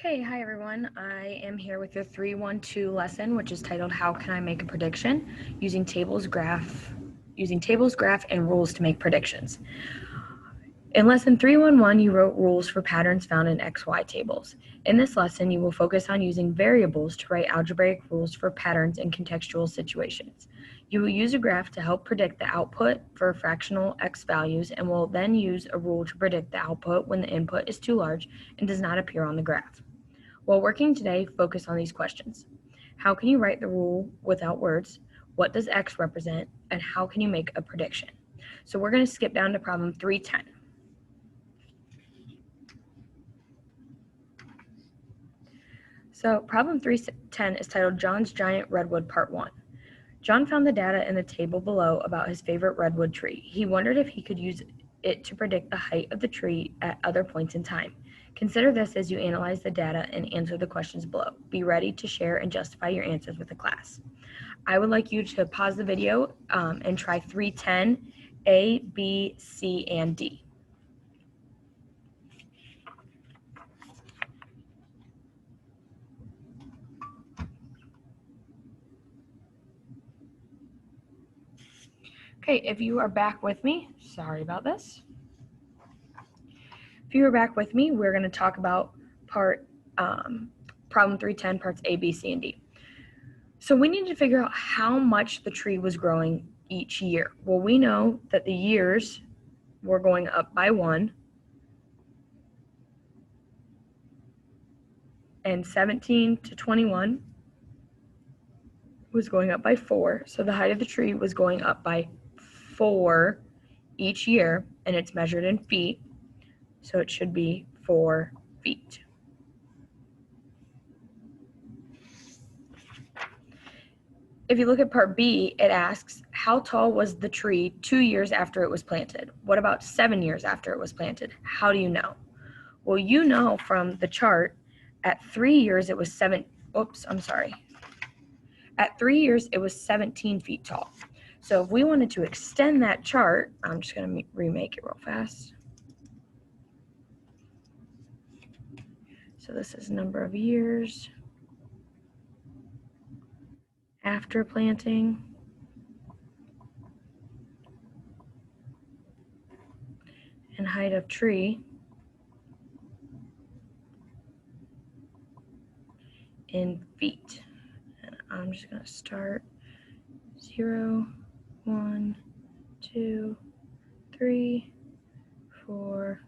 Okay, hi everyone. I am here with your 312 lesson, which is titled How Can I Make a Prediction? Using tables, graph, and rules to make predictions. In lesson 311, you wrote rules for patterns found in XY tables. In this lesson, you will focus on using variables to write algebraic rules for patterns in contextual situations. You will use a graph to help predict the output for fractional x values and will then use a rule to predict the output when the input is too large and does not appear on the graph. While working today, focus on these questions. How can you write the rule without words? What does x represent? And how can you make a prediction? So we're going to skip down to problem 310. So problem 310 is titled John's Giant Redwood Part 1. John found the data in the table below about his favorite redwood tree. He wondered if he could use it to predict the height of the tree at other points in time. Consider this as you analyze the data and answer the questions below. Be ready to share and justify your answers with the class. I would like you to pause the video and try 310, A, B, C, and D. Okay, if you are back with me, sorry about this. If you are back with me, we're going to talk about problem 310, parts A, B, C, and D. So we need to figure out how much the tree was growing each year. Well, we know that the years were going up by 1, and 17 to 21 was going up by 4. So the height of the tree was going up by 4 each year, and it's measured in feet. So it should be 4 feet. If you look at part B, it asks, how tall was the tree 2 years after it was planted? What about 7 years after it was planted? How do you know? Well, you know from the chart, at 3 years it was At 3 years it was 17 feet tall. So if we wanted to extend that chart, I'm just going to remake it real fast. So this is number of years after planting. And height of tree in feet. And I'm just going to start 0, 1, 2, 3, 4,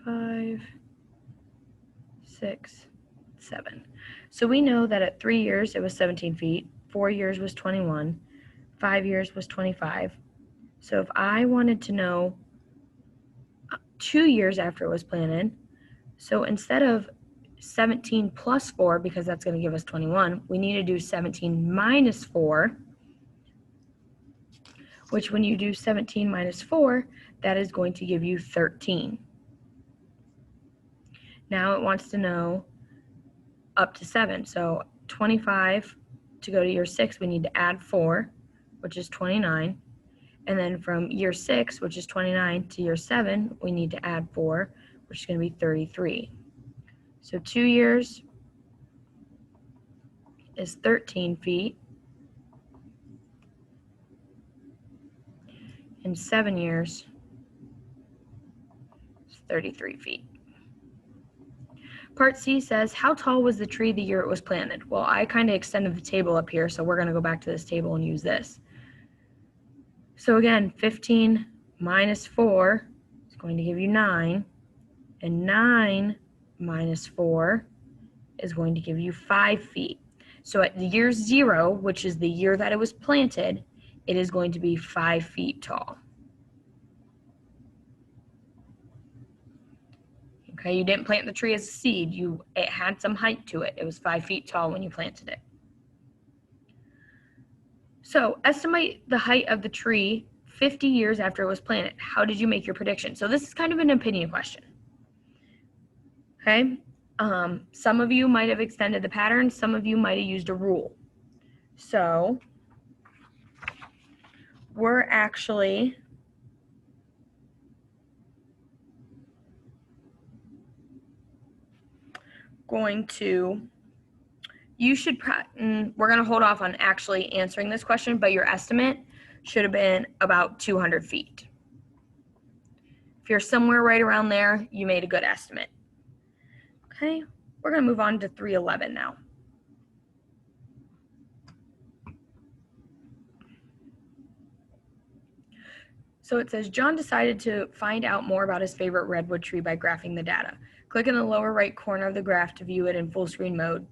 5, 6, 7. So we know that at 3 years it was 17 feet, 4 years was 21, 5 years was 25. So if I wanted to know 2 years after it was planted, so instead of 17 plus 4, because that's going to give us 21, we need to do 17 minus 4, which when you do 17 minus 4, that is going to give you 13. Now it wants to know up to 7. So 25 to go to year 6, we need to add 4, which is 29. And then from year 6, which is 29, to year 7, we need to add 4, which is going to be 33. So 2 years is 13 feet. And 7 years is 33 feet. Part C says, how tall was the tree the year it was planted? Well, I kind of extended the table up here, so we're going to go back to this table and use this. So again, 15 minus 4 is going to give you 9, and 9 minus 4 is going to give you 5 feet. So at the year 0, which is the year that it was planted, it is going to be 5 feet tall. Okay, you didn't plant the tree as a seed. It had some height to it. It was 5 feet tall when you planted it. So estimate the height of the tree 50 years after it was planted. How did you make your prediction? So this is kind of an opinion question. Okay, some of you might have extended the pattern. Some of you might have used a rule. So we're actually going to, we're going to hold off on actually answering this question, but your estimate should have been about 200 feet. If you're somewhere right around there, you made a good estimate. Okay, we're going to move on to 311 now. So it says, John decided to find out more about his favorite redwood tree by graphing the data. Click in the lower right corner of the graph to view it in full screen mode.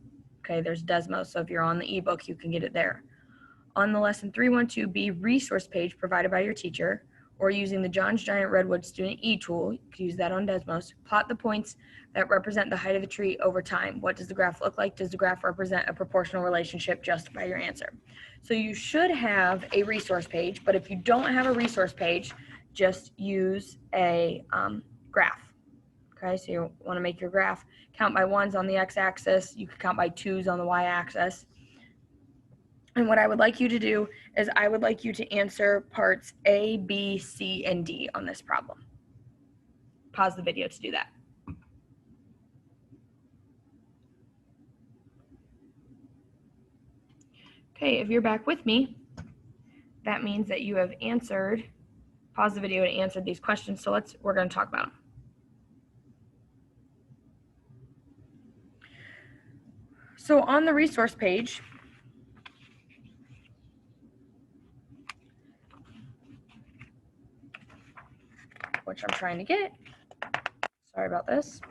Okay, there's Desmos, so if you're on the ebook, you can get it there. On the lesson 312B resource page provided by your teacher, or using the John's Giant Redwood Student E-Tool, you can use that on Desmos, plot the points that represent the height of the tree over time. What does the graph look like? Does the graph represent a proportional relationship? Justify your answer. So you should have a resource page, but if you don't have a resource page, just use a graph. Okay, so you want to make your graph count by ones on the x-axis. You can count by twos on the y-axis. And what I would like you to do is I would like you to answer parts A, B, C, and D on this problem. Pause the video to do that. Okay, if you're back with me, that means that you have answered, pause the video and answered these questions. So we're going to talk about them. So on the resource page, which I'm trying to get, sorry about this.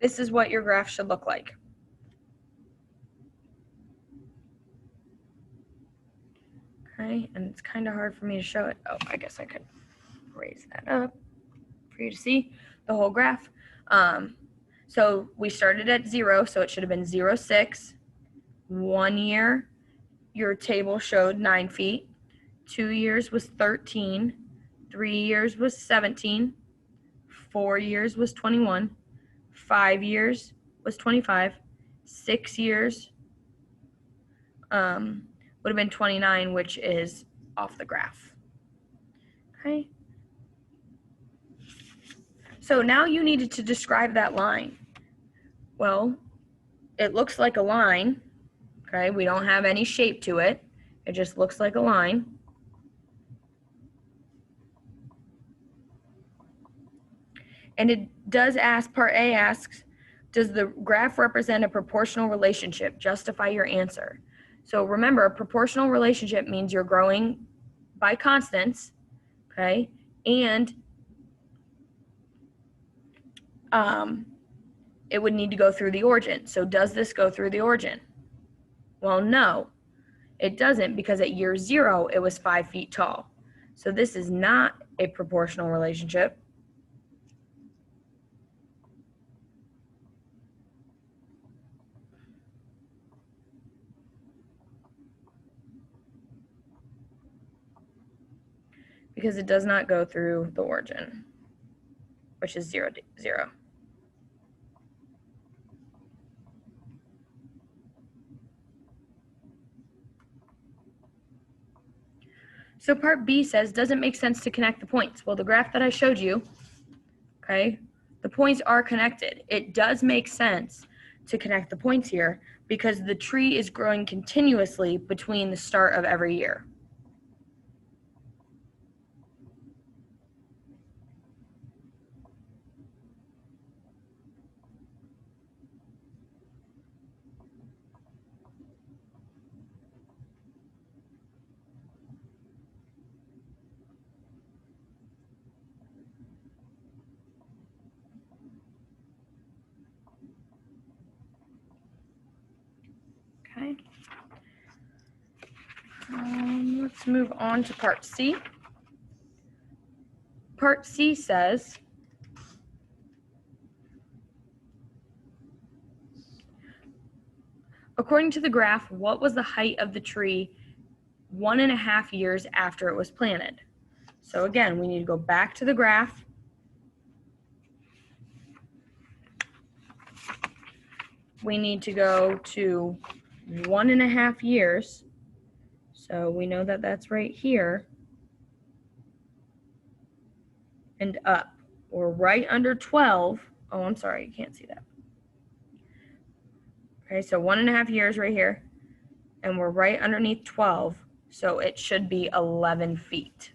This is what your graph should look like. Okay, and it's kind of hard for me to show it. Oh, I guess I could raise that up for you to see the whole graph. So we started at 0, so it should have been 0, 6. 1 year, your table showed 9 feet. 2 years was 13. 3 years was 17. 4 years was 21. 5 years was 25. 6 years would have been 29, which is off the graph. Okay. So now you needed to describe that line. Well, it looks like a line. Okay, we don't have any shape to it. It just looks like a line. And it does ask, part A asks, does the graph represent a proportional relationship? Justify your answer. So remember, a proportional relationship means you're growing by constants, okay? And it would need to go through the origin. So does this go through the origin? Well, no, it doesn't, because at year 0, it was 5 feet tall. So this is not a proportional relationship. Because it does not go through the origin, which is 0, 0. So part B says, does it make sense to connect the points? Well, the graph that I showed you, okay, the points are connected. It does make sense to connect the points here because the tree is growing continuously between the start of every year. Okay. Let's move on to part C. Part C says, according to the graph, what was the height of the tree 1.5 years after it was planted? So again, we need to go back to the graph. We need to go to 1.5 years. So we know that that's right here and up. We're right under 12. Oh, I'm sorry, you can't see that. Okay, so 1.5 years right here, and we're right underneath 12, so it should be 11 feet.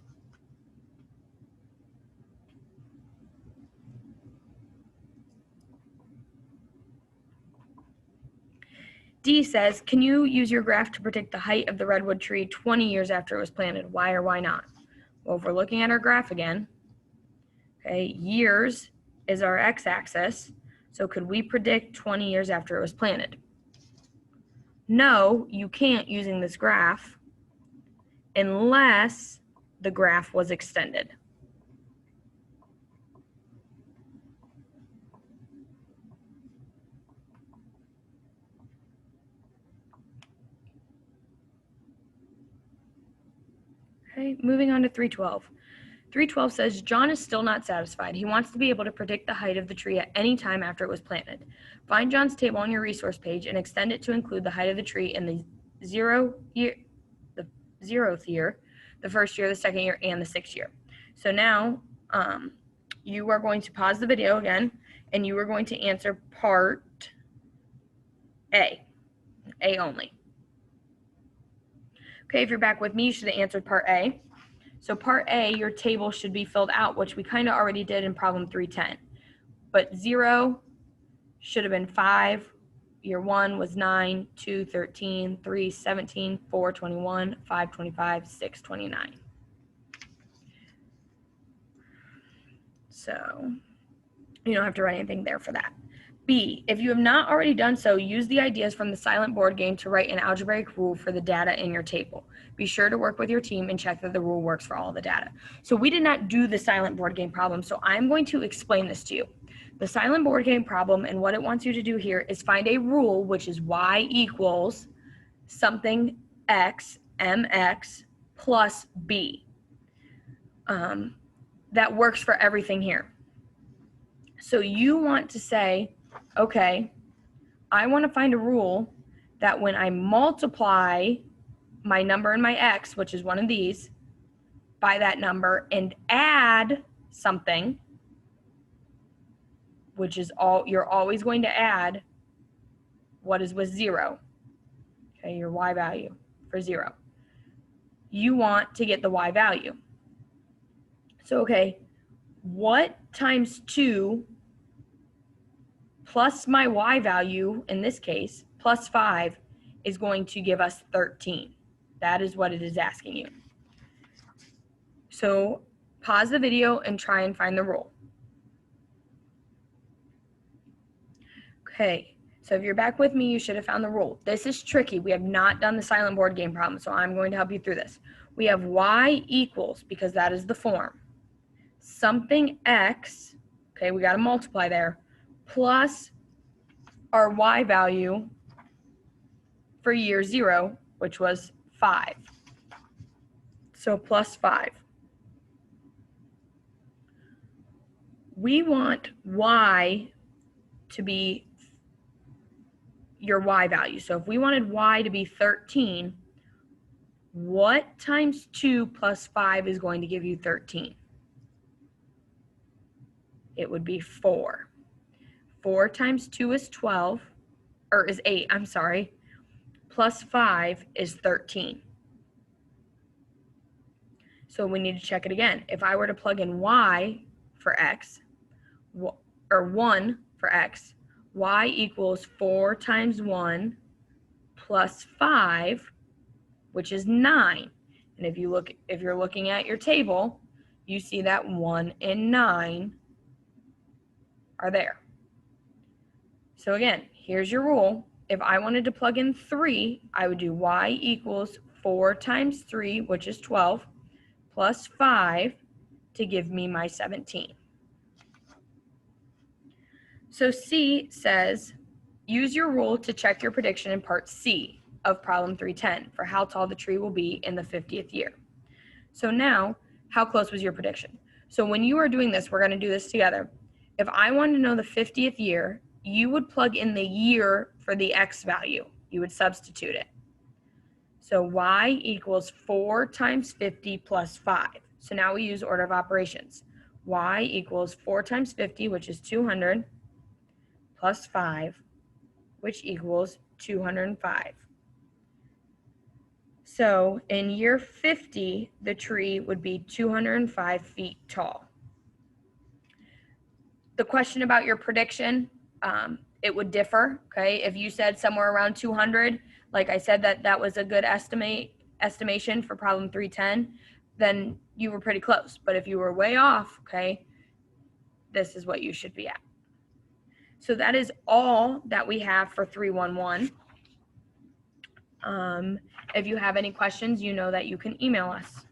D says, can you use your graph to predict the height of the redwood tree 20 years after it was planted? Why or why not? Well, if we're looking at our graph again, okay, years is our x-axis, so could we predict 20 years after it was planted? No, you can't using this graph unless the graph was extended. Okay, moving on to 312. 312 says, John is still not satisfied. He wants to be able to predict the height of the tree at any time after it was planted. Find John's table on your resource page and extend it to include the height of the tree in the 0th year, the 1st year, the 2nd year, and the 6th year. So now you are going to pause the video again, and you are going to answer part A only. Okay, if you're back with me, you should have answered part A. So part A, your table should be filled out, which we kind of already did in problem 310. But 0 should have been 5. Year 1 was 9, 2, 13, 3, 17, 4, 21, 5, 25, 6, 29. So you don't have to write anything there for that. B, if you have not already done so, use the ideas from the silent board game to write an algebraic rule for the data in your table. Be sure to work with your team and check that the rule works for all the data. So we did not do the silent board game problem, so I'm going to explain this to you. The silent board game problem and what it wants you to do here is find a rule, which is y equals something x, mx, plus b. That works for everything here. So you want to say, okay, I want to find a rule that when I multiply my number and my x, which is one of these, by that number and add something, which is you're always going to add what is with 0, okay, your y value for 0. You want to get the y value. So, okay, what times 2 plus my y value, in this case, plus 5, is going to give us 13. That is what it is asking you. So pause the video and try and find the rule. Okay, so if you're back with me, you should have found the rule. This is tricky. We have not done the silent board game problem, so I'm going to help you through this. We have y equals, because that is the form, something x, okay, we got to multiply there, plus our y value for year 0, which was 5. So plus 5. We want y to be your y value. So if we wanted y to be 13, what times 2 plus 5 is going to give you 13? It would be 4. 4 times 2 is 12, or is 8, I'm sorry, plus 5 is 13. So we need to check it again. If I were to plug in y for x, or 1 for x, y equals 4 times 1 plus 5, which is 9. And if you're looking at your table, you see that 1 and 9 are there. So again, here's your rule. If I wanted to plug in 3, I would do y equals 4 times 3, which is 12, plus 5 to give me my 17. So C says, use your rule to check your prediction in part C of problem 310 for how tall the tree will be in the 50th year. So now, how close was your prediction? So when you are doing this, we're going to do this together. If I wanted to know the 50th year, you would plug in the year for the x value. You would substitute it. So y equals 4 times 50 plus 5. So now we use order of operations. Y equals 4 times 50, which is 200, plus 5, which equals 205. So in year 50, the tree would be 205 feet tall. The question about your prediction, it would differ, okay? If you said somewhere around 200, like I said, that was a good estimation for problem 310, then you were pretty close. But if you were way off, okay, this is what you should be at. So that is all that we have for 311. If you have any questions, you know that you can email us.